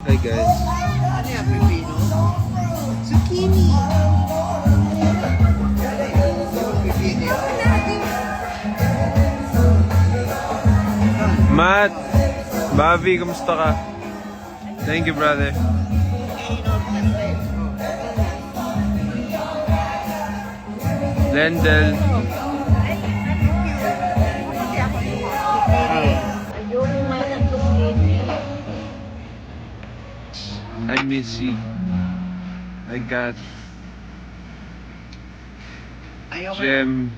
Hi guys. Ano yan, pipino? Zucchini. Yung pipino yun. Matt, Bobby, kamusta ka? Thank you, brother. Lendel. I miss you. I got Ayaw ka. Gem.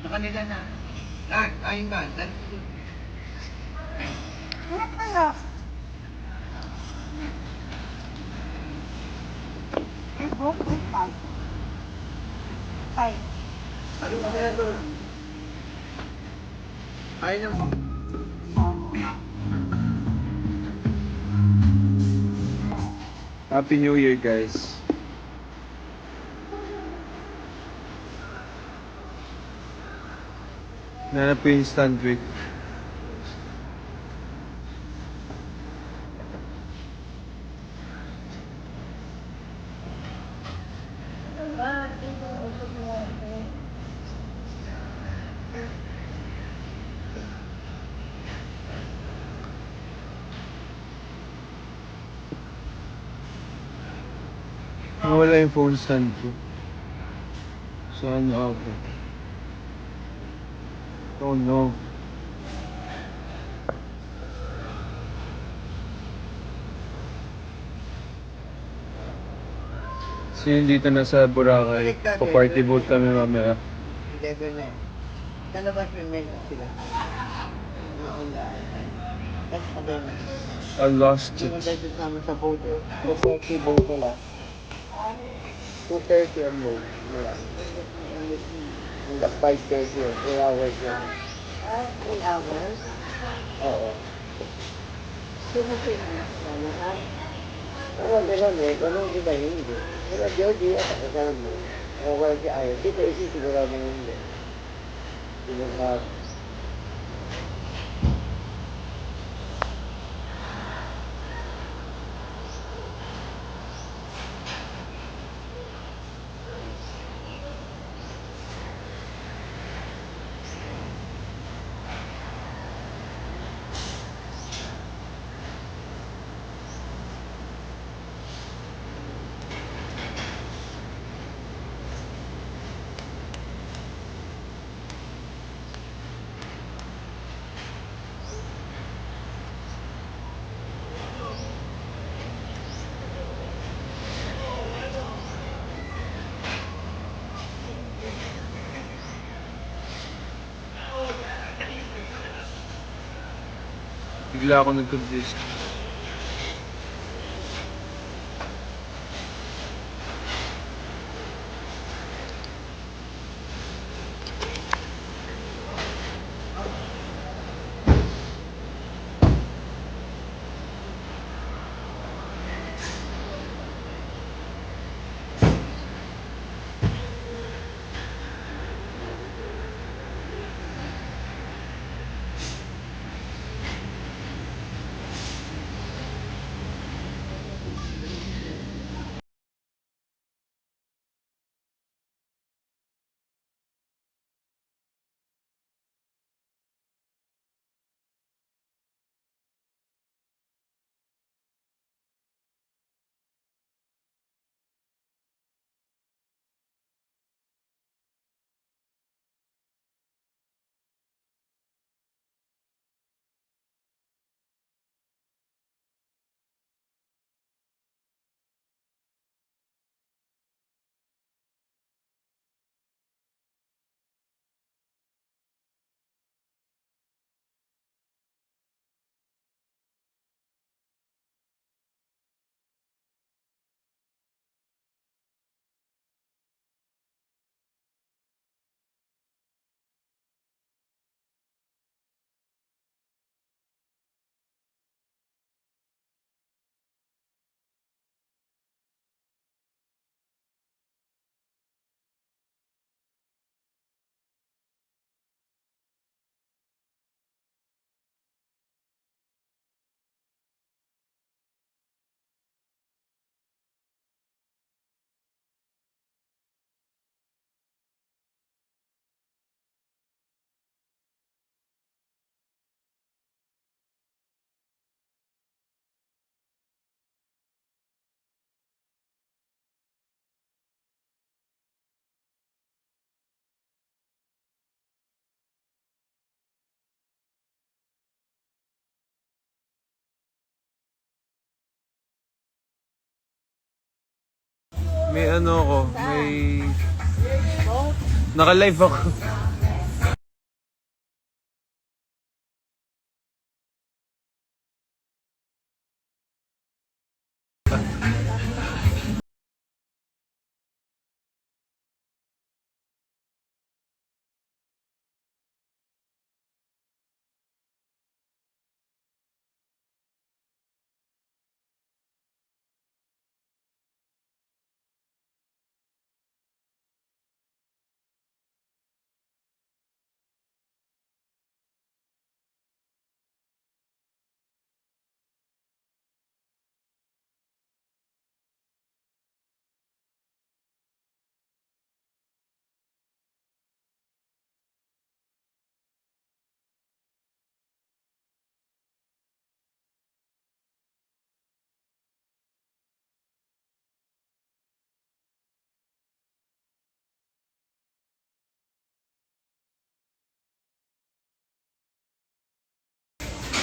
Sa kanila na. Ayun ba? Ano ba ginagawa? Ayun mo. Happy New Year, guys. Nanap ko yung Stanwick. Nawala yung phone stand ko. Saan ako? Oh no. Sino dito na sa Boracay? Pa-party boat kami mamaya. 11 na eh. Sa labas may menu sila. Kasi sabi mo. I lost Yung it. dito namin sa boat eh. 240 boat nila. 230 ang boat nila. Hanggang 5:30 yun. 3 hours yun. 3 hours? Oo. Sino pinag-ano? Oo, gano'n eh. Gano'n di ba hindi? Pero Georgie, gano'n mo. O wala si Ayo. Dito siguro mo hindi. Pinag- Bigla ako nag-confuse. May ano ako, may... Boat? Naka-live ako.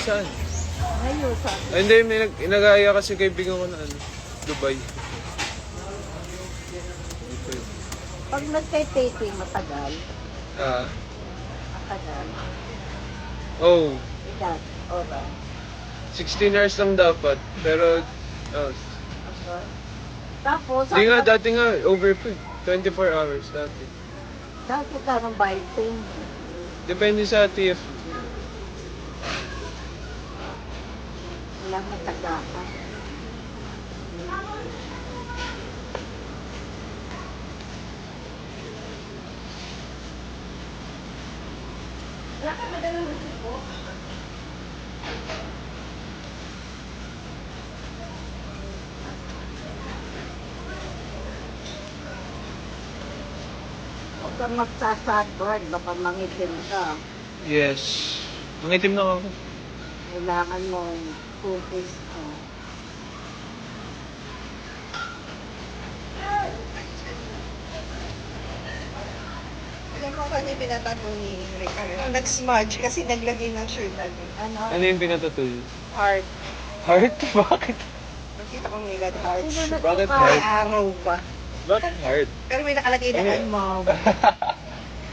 Saan? Ngayon, sa Ay, hindi, may nag-aaya kasi kaibigan ko na ano, Dubai. Dito yun. pag nagtay-taping matagal, Ah, matagal, oh, ilan, oras. 16 hours lang dapat. Pero, oh, Okay. Tapos, hindi nga, dati nga, over po eh. 24 hours dati. Dati ka ng biting. Depende sa TF. Wala mataga ka. Huwag kang magsasadboard, baka mangitim ka. Yes. Mangitim na ako. Kailangan mong cookies ka. Alam mo kasi binatanong ni Ricardo, nag-smudge kasi naglagay ng shirt natin. Ano? Ano yung pinatatul? Heart. Heart? Bakit? Nakita kong nilad heart. Sino Bakit nagsuka? May heart? araw pa. Bakit heart? Pero may nakalagay na Ano? mom.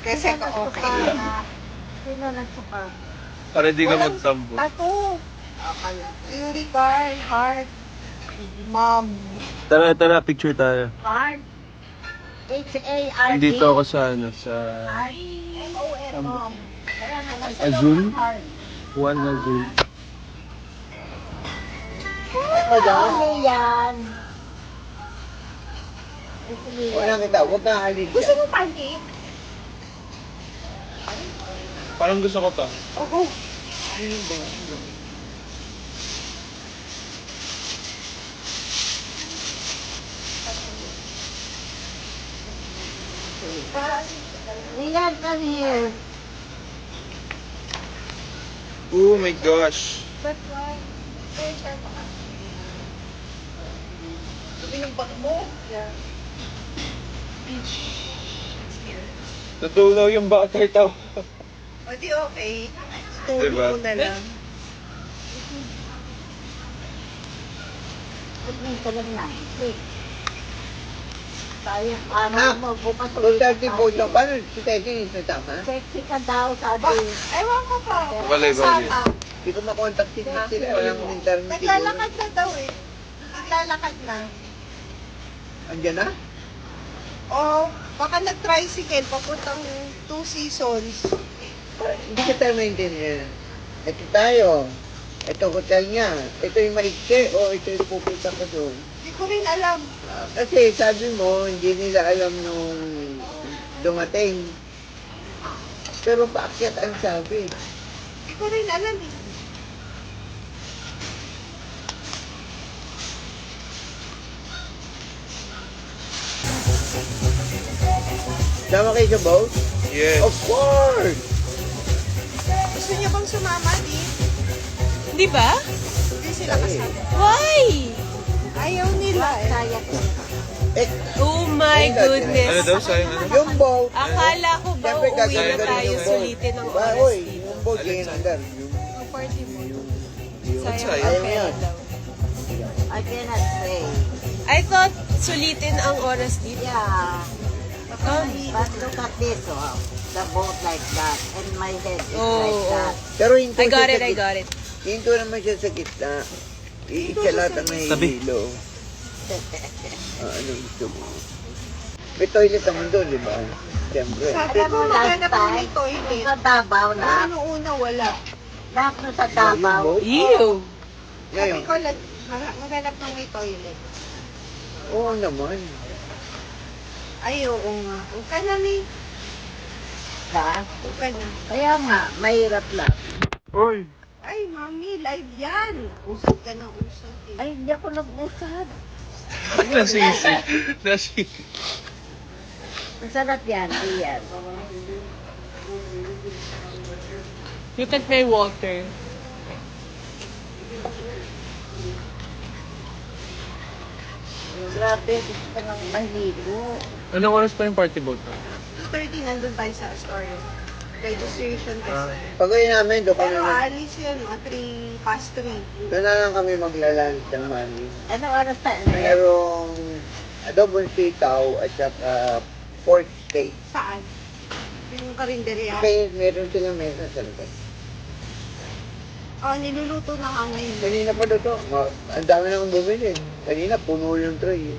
Kasi Sino ako nagsuka okay. na? Sino nagsuka? Para di ka Walang- magtambo. Ako. Akal. Ricardo, heart. Mom. Tara, tara, picture tayo. Hard. H-A-R-D. Dito ako sa ano, sa Hard. M-O-M. Mom. Kaya na, nasa Azul? loob ng hard. One Azul. Ano yan? Wala kita, huwag kang alis. Gusto mo pancake? Parang gusto ko pa. Oo. Rian, come here. Oh my gosh. But why? Sabi ng bag mo. Yeah. Natunaw yung butter tao. O di okay. Story Diba? mo na lang. Sabihin ka lang na. Wait. Tayo, ano Ah, mo, bukas Kung dati po ito, paano si Teddy nasama? Sexy ka daw, Ba, sabi. ewan ko pa. Balay, balay. Saka, Hindi ko makontak sila, walang internet. naglalakad na daw eh. Naglalakad na. Andiyan na? O, baka nag-tricycle papuntang Two Seasons. Hindi ka tayo maintindihan. Ito tayo. Ito hotel niya. Ito yung maikse o ito yung pupunta ko doon. Hindi ko rin alam. Kasi sabi mo, hindi nila alam nung dumating. Pero paakyat ang sabi. Hindi ko rin alam eh. Sama kayo sa boat? Yes. Of course! Gusto niyo bang sumama, di? Di ba? Hindi sila kasama. Why? Ayaw nila eh. Kaya ko. Eh, Oh my Ano goodness. daw, sayang ano? yung boat, Akala ko ba siyempre uuwi gagawin na ka rin tayo yung boat. sulitin ng Diba, oras oy, dito. yung boat, Alin yung sa'yo? andar. Ang party mo. Sayang Sayang. ang Ayaw pera yan. daw. I cannot say. I thought sulitin ang oras dito. Yeah. Um, But look at this, oh. The boat like that. And my head is Oh, like that. Pero hinto I got siya it, sa I gitna. got it. Hinto naman siya sa gitna. Iisa lahat ang nahihilo. Anong gusto mo? May toilet naman doon, di ba? Siyempre. Sabi Alam ko, mo, last maghanap ng time, toilet. sa Davao na. Ano una, wala. Lahat na sa Davao. Ew! Ngayon, Sabi ko, maghanap ng may toilet. oo naman. Ay, oo nga. Huwag ka na, Lee. Ha? Huwag ka na. Kaya nga, mahirap lang. Oy! Ay, mami, live yan. Usap ka ng usap eh. Ay, hindi ako nag-usad. Nasisi. Nasisi. Masarap yan, iyan. You can play water. Grabe, gusto ko nang maligo. Anong oras pa yung party boat? 2:30 nandun tayo sa store. Registration kasi. Pag uwi namin, doon kami, Pero alis yun, 3:03. doon na lang kami maglalunch ng mami. Anong oras tayo? Merong adobong sitaw at saka pork steak. Saan? Yung karinderya. Meron silang mesa sa labas. Oh, niluluto na nga ngayon. Kanina pa doon to. Ang dami naman bumili. Kanina, puno yung tray.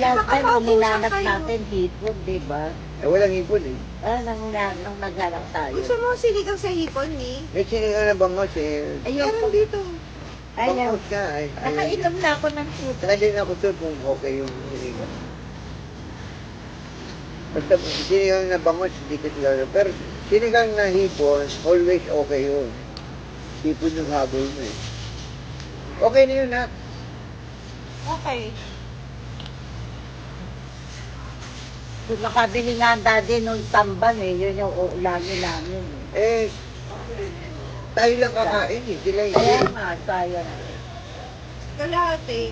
Last time, Baka uminanap kayo. natin hipon, di ba? Walang ipon eh. Nung nagharap tayo. Gusto mo sinigang sa hipon, ni? May sinigang na bangos eh. Meron dito. Ayaw. Bangos ka. Nakainom na ako ng puto. Saka din ako sure kung okay yung sinigang. Basta sinigang na bangos, hindi ko siguro. Pero sinigang na hipon, always okay yun. Hipon yung habol mo eh. Okay na yun ha. Okay. Nakabili nga daddy nung tamban eh. Yun yung uulamin namin. Eh, tayo lang kakain eh. Sila Kaya hindi. nga, sayang. Kalahati,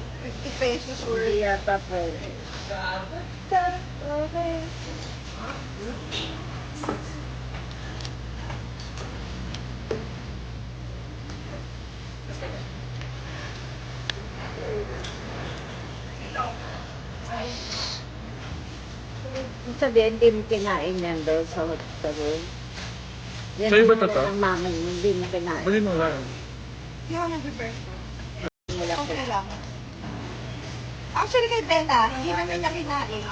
50 pesos Hindi worth. yata pwede. Okay. Ibig sabihin, hindi mo kinain yan doon sa room. Yan Sa'yo ba din totoo? ng mama mo, hindi mo kinain. Mali mo lang. Hindi ako nag-prepare. Wala ko. Okay lang. Actually kay Bella, hindi namin na kinain.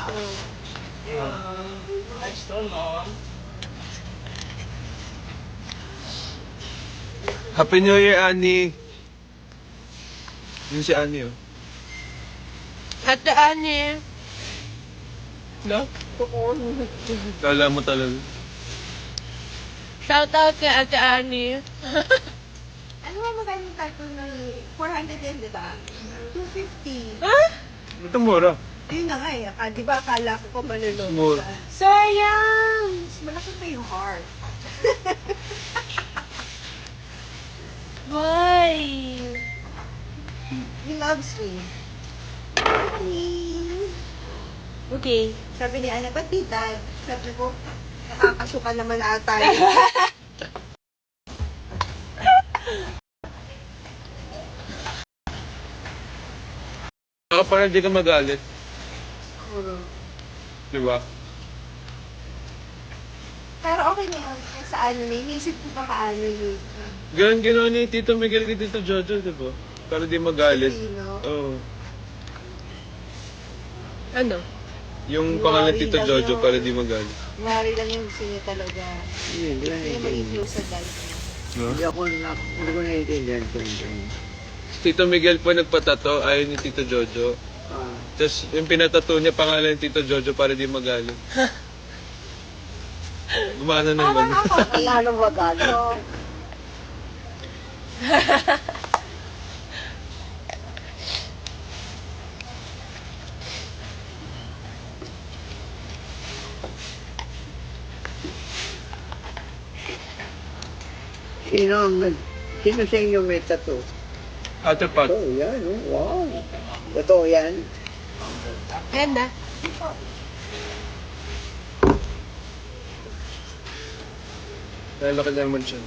Happy New Year, Annie! Yun si Annie, oh. Ate Annie. No? Kala mo talaga. Shout out kay Ate Annie. Ano ba magkano tayo ng 400 din, di ba? 250. Ha? Ito mura. Yun na nga eh. Di ba akala ko manulog Mura. ka? Sayang! Malaki pa yung heart. Why? He loves me. Okay. Sabi ni Ana, ba't di dad? Sabi ko, nakakasuka naman ata. Baka para di ka magalit. Di ba? Pero okay na yun. Sa anime, isip ko pa ka-anime. Ganun ginawa ni Tito Miguel kay Tito Jojo, di ba? Para di magalit. Filipino. Oo. Ano? Yung pangalan Tito Jojo para di magalit. Mari lang yung gusto niya talaga. Hindi Hindi niya mag-influence sa dad. No? Hindi ko naiintindihan ko yun. Tito Miguel po nagpatato, ayaw ni Tito Jojo. Tapos yung pinatato niya pangalan ni Tito Jojo para di magalit. Gumana Parang naman. ako, eh. Lalo wagalo. Sino sa inyo may tattoo? Ate Pat. Oh, yan. Oh, wow. Totoo yan. Ganda. Lalaki naman siya.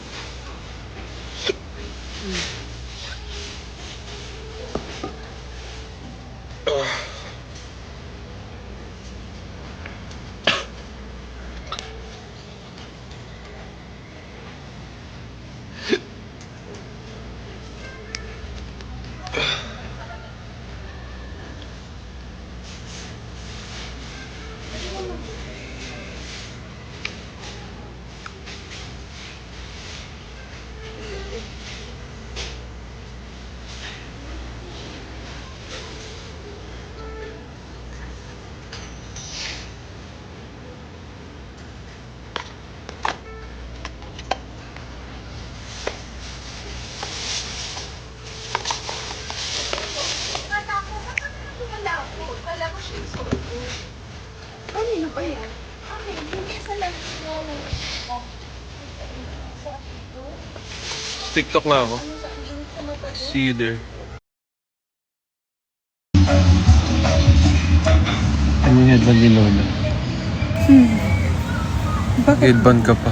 Ah. ba yan? TikTok nga ako. See you there. Ano yung headband ni Lola? Headband ka pa.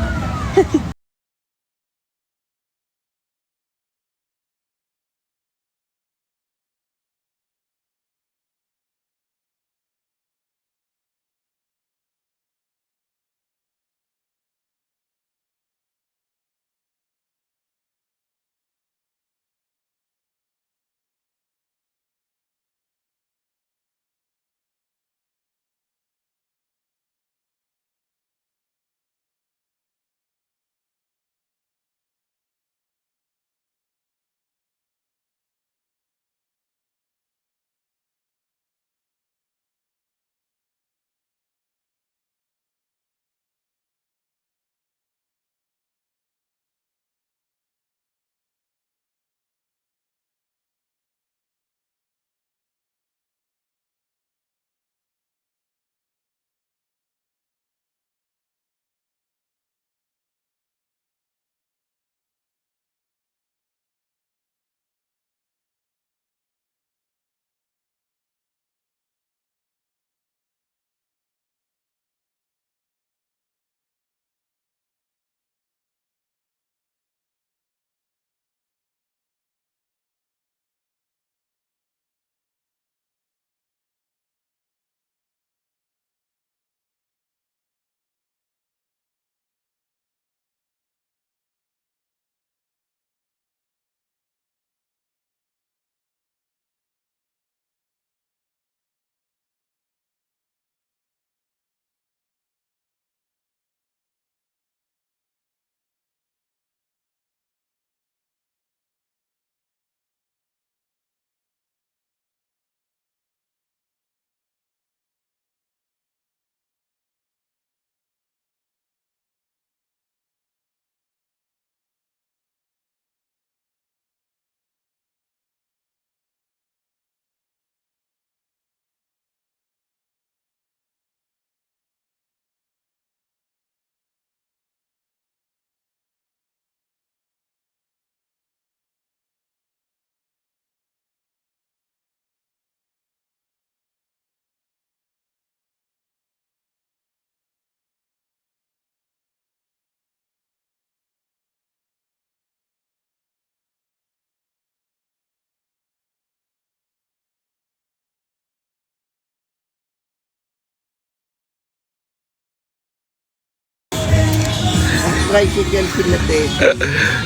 Tricycle Pilates.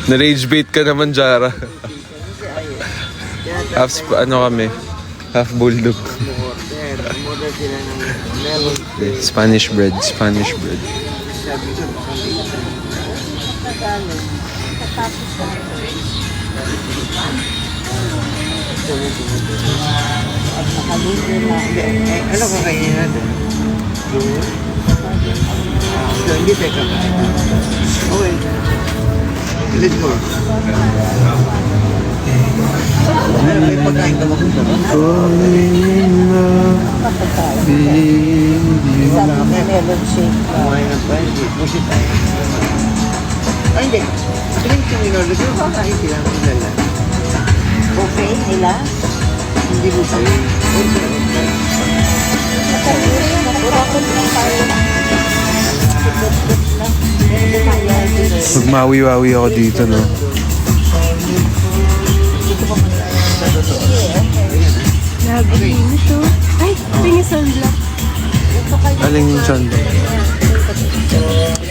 Na-rage bait ka naman, Jara. Half, ano kami? Half bulldog. Order sila ng melon. Spanish bread, Spanish bread. Sabi ko, baka ano ka kainin natin? So, hindi tayo kakain. Okay. Let's go. Ano, may pagkain ka ba kung Melon shake. kumain ng Friday. Pusit tayo. Ay, hindi. Tingin ko minolo. Di ba kakain sila ng kilala? Buffet nila. Hindi mo sa'yo. Magmawi-wawi ako dito, no? Naglinis to. Ay, ito yung sunblock. Aling chan ba?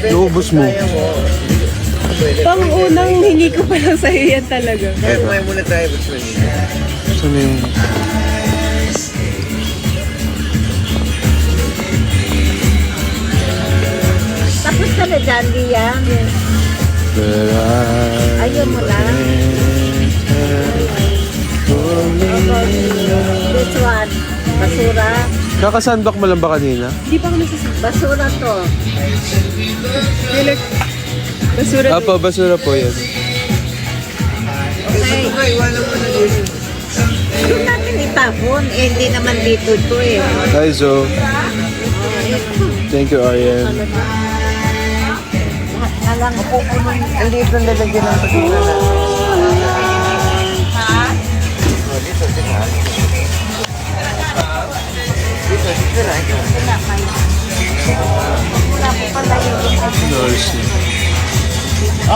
Iubos mo. Pang-unang hingi ko pa lang sa'yo yan talaga. Kaya kumain muna tayo. Saan na yung... Tapos ka na dyan, Liam. Ayaw mo lang. This one. Basura. Kakasandok mo lang ba kanina? Hindi pa ako nagsasabi. Basura to. Basura Apa, basura po yan. Okay. Iwanan mo na dito. Doon natin itapon. Eh, hindi naman dito to eh. Hi, Zo. Thank you, Ariel. Andito na lalagyan ng pagkina na. Oh, dito na. Dito na.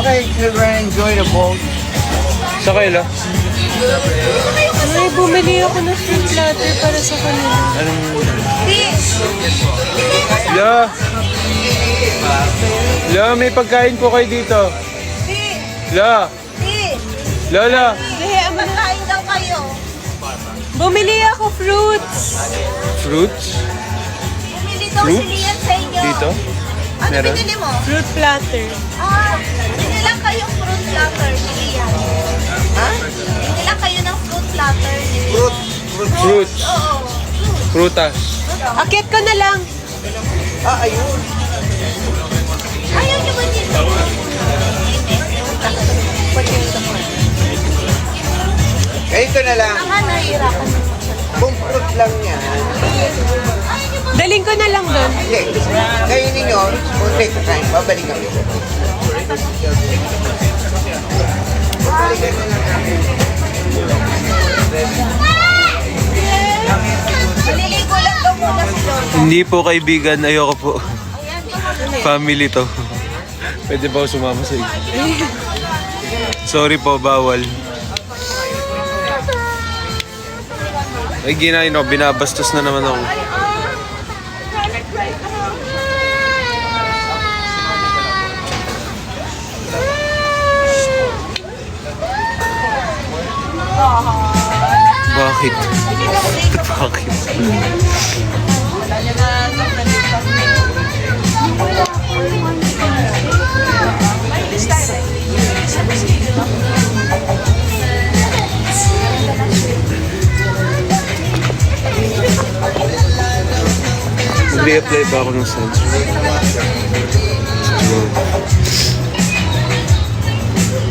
Okay, children, enjoy the boat. Sa kaila? Ay, bumili ako ng fruit platter para sa kanila. Anong... La! La, may pagkain po kayo dito. La! Lola! Makain daw kayo. Bumili ako fruits. Fruits? Bumili daw si Lian sa inyo. Dito? Ano Meron? binili mo? Fruit platter. Binilang kayong fruit platter ni Lian. Ha? Binilang kayo ng fruit platter ni Lian. Fruits. Oo. Prutas. Akit ko na lang. Ayun. Ayaw niyo ba dito? Ito na lang. Nahihirapan mo. Kung fruit lang yan. Daling ko na lang doon. Hindi. Kainin ninyo, kung take the time, babalik kami. Babalikan na lang kami. Maliligo lang daw muna si Lolo. Hindi po kaibigan, ayoko po. Family to. Pwede ba ako sumama sa inyo? Sorry po, bawal. Ay, ginahin ako. Binabastos na naman ako. Bakit? Bakit? Mag-re-apply ba ako ng sunscreen?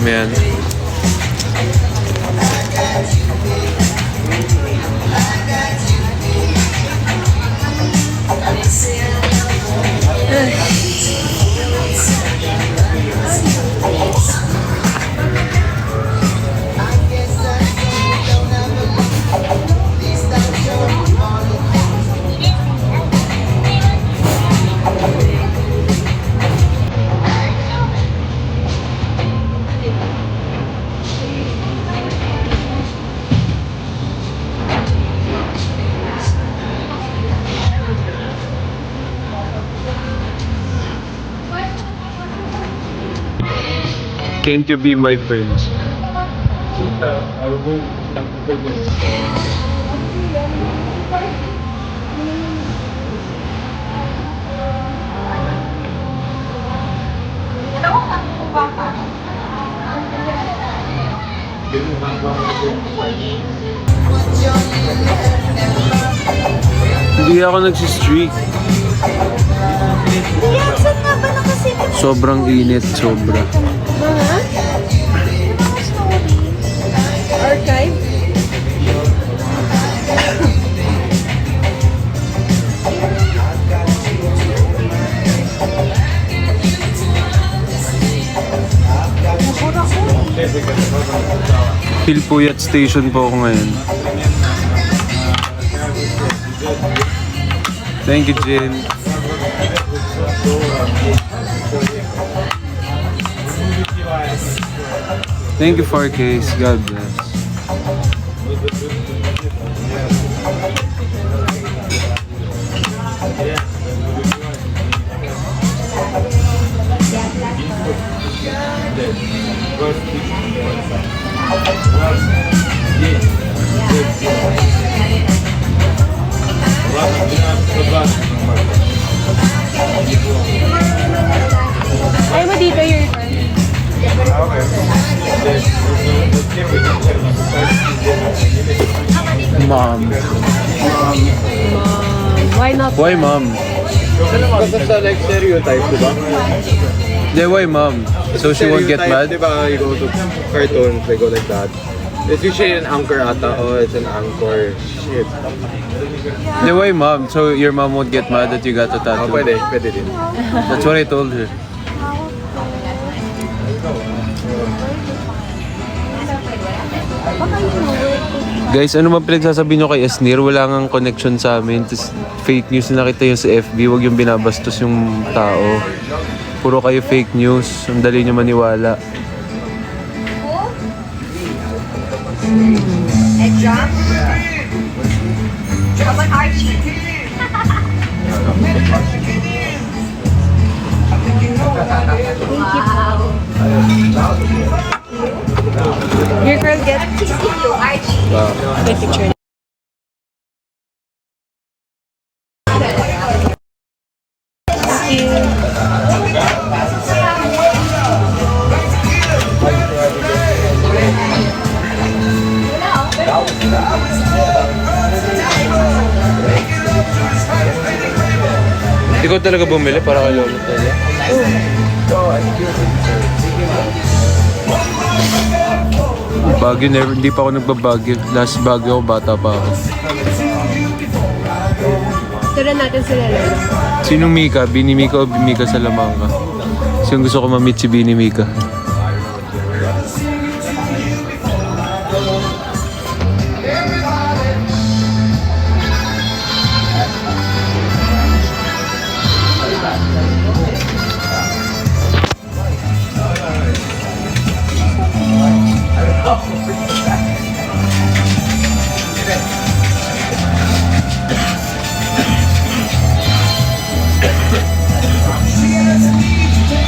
Man. Can't you be my friends? Hindi ako nagsistreak. Lian, saan nga ba nakasilip? Sobrang init, sobra. Mga? Archive? Pilpuyat Station po ako ngayon. Thank you, Jen. Thank you, 4Ks. God bless. Ay mo dito your turn. Mom. Why not? Why mom? Basta like stereotype, di ba? Why mom? So she won't get mad? Di ba, you go to cartoons, they go like that. It's usually an anchor ata. Oh, it's an anchor. Shit. The way mom, so your mom won't get mad that you got a Oh, tattoo. pwede din. That's what I told her. Guys, ano man pinagsasabi nyo kay Esnir? Wala ngang connection sa amin. Tapos fake news na nakita yun sa FB. Huwag yung binabastos yung tao. Puro kayo fake news. Ang dali nyo maniwala. Exam? Come on, Archie. Your girl get You, Archie. the picture. Thank you. Ikaw talaga bumili para kay Lolo talaga? Baguio, hindi pa ako nagbabagyo. Last Baguio ako, bata pa ako. Tura natin sila Lolo. Sinong Mika? Bini Mika o Mika Salamanga? Kasi gusto ko ma-meet si Bini Mika.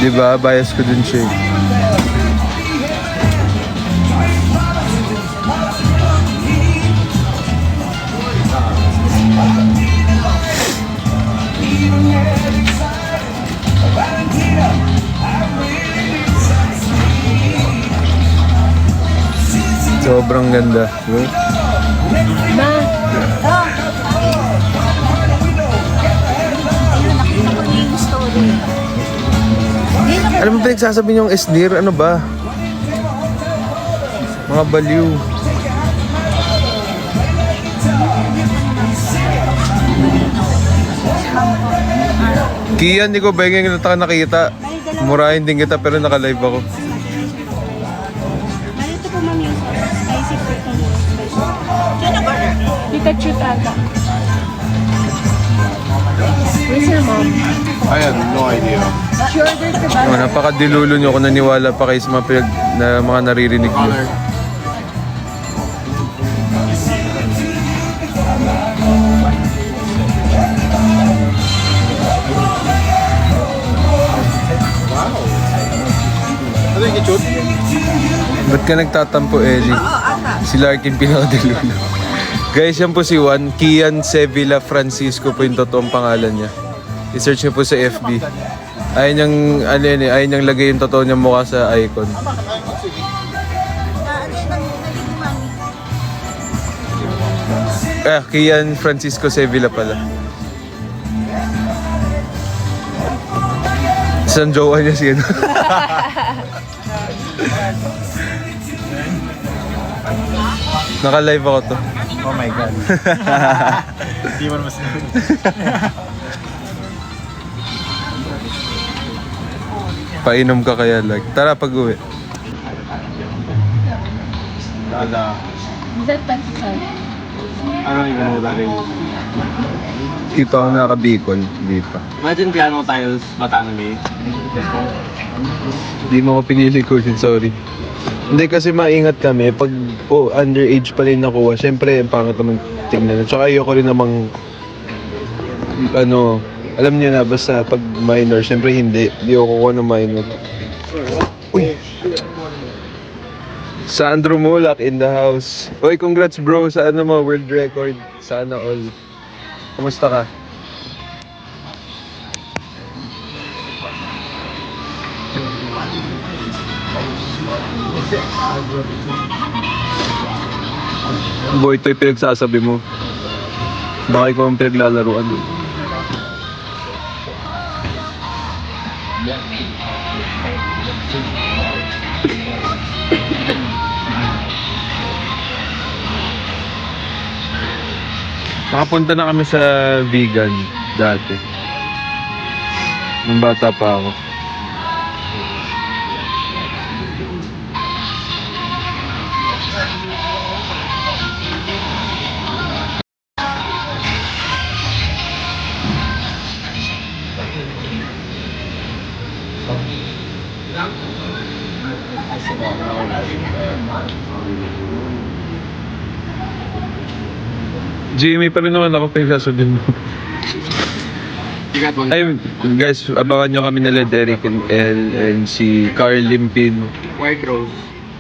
Diba? Bias ko dun siya. Sobrang ganda. Diba? Alam mo pinagsasabi niyong Esnir? Ano ba? Mga baliw. Kian, di ko ba yung nakita? Murahin din kita pero naka-live ako. Ito po ma'am yung spicy chicken. Pikachu ata. Where's your mom? I have no idea. She ordered ka ba? Oh, napakadilulo niyo kung naniwala pa kayo sa mga, na mga naririnig niyo. Ano yung kitchut? Ba't ka nagtatampo, Ellie? Si Larkin pinakadilulo. Guys, yan po si Juan. Kian Sevilla Francisco po yung totoong pangalan niya. I-search niyo po sa FB. Ayaw niyang, ano yan eh, ayaw niyang lagay yung totoo niyang mukha sa icon. Kian Francisco Sevilla pala. Isang jowa niya siya. Naka-live ako to. Oh my God. Di mo naman sinabi. Painom ka kaya like. Tara pag-uwi. Dada. Is that Pakistan? I don't even know that is. Dito ako nakabikol. Hindi pa. Imagine piano tiles, Bataan eh. Hindi mo ko pinili ko yun, sorry. Hindi kasi maingat kami. Pag underage pa rin nakuha, syempre pangit naman tingnan. Tsaka ayoko rin namang ano, alam niyo na, basta pag minor, syempre hindi. Hindi ako kukuha ng minor. Uy! Sandro Mulak in the house. Uy, congrats bro sa ano mo, world record. Sana all. Kumusta ka? Boy, ito yung pinagsasabi mo. Baka ikaw ang pinaglalaruan. Nakapunta na kami sa vegan dati. Nung bata pa ako. Jimmy pa rin naman ako pinasundin mo. Ay, guys, abangan nyo kami nila Derek and El and si Carl Limpin. White Rose.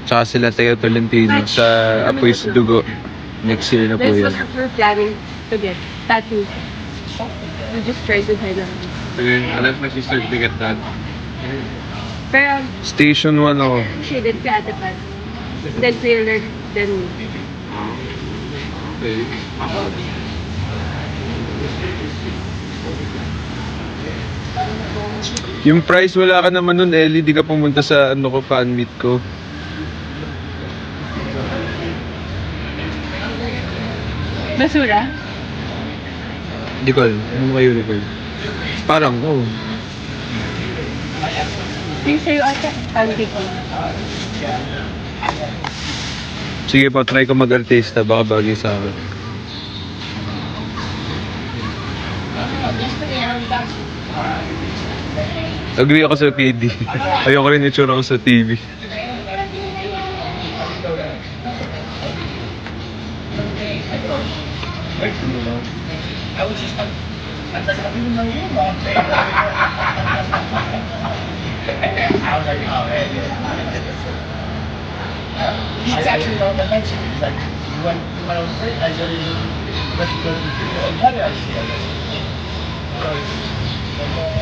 Tsaka sila Teo Tolentino sa Apoy sa Dugo. Next year na po That's yun. what we're planning to get. Tattoo. We just tried to find out. Alam na si Sir Bigat that. Pero, Station 1 ako. she did si Ate Pat. Then Taylor, then me. Yung price, wala ka naman nun, Ellie. Di ka pumunta sa ano ko, fan meet ko. Basura? Di ko alam. Ano kayo, Nicole? Parang, oh. Yung sa'yo ata, auntie ko. Sige po, try ko mag-artista. Baka bagay sa akin. Agree ako sa PD. Ayoko rin itsura ko sa TV.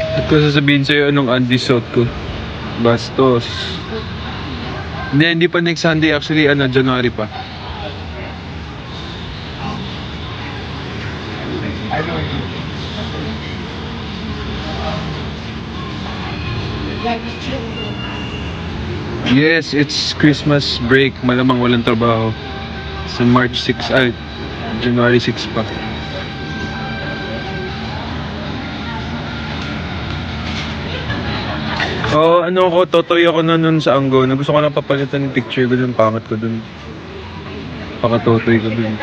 At ko sasabihin sa'yo anong undisot ko. Bastos. Hindi pa next Sunday. Actually, January pa. Yes, it's Christmas break. Malamang walang trabaho. Sa March 6, January 6 pa. Oo, totoy ako na nun sa Anggo. Na gusto ko lang papalitan yung picture ko dun, pangat ko dun. Pakatotoy ko dun.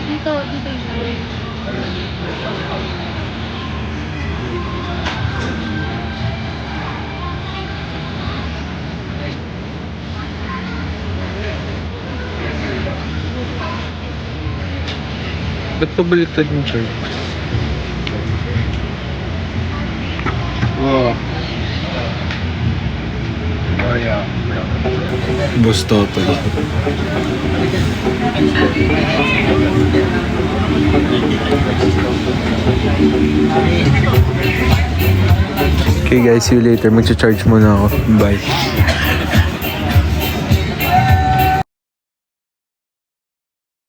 Dito yun. Ba't pabaliktad yung chart? Oo. Oh, yeah. Boss Totoy. Okay guys, see you later. Magcha-charge muna ako. Bye.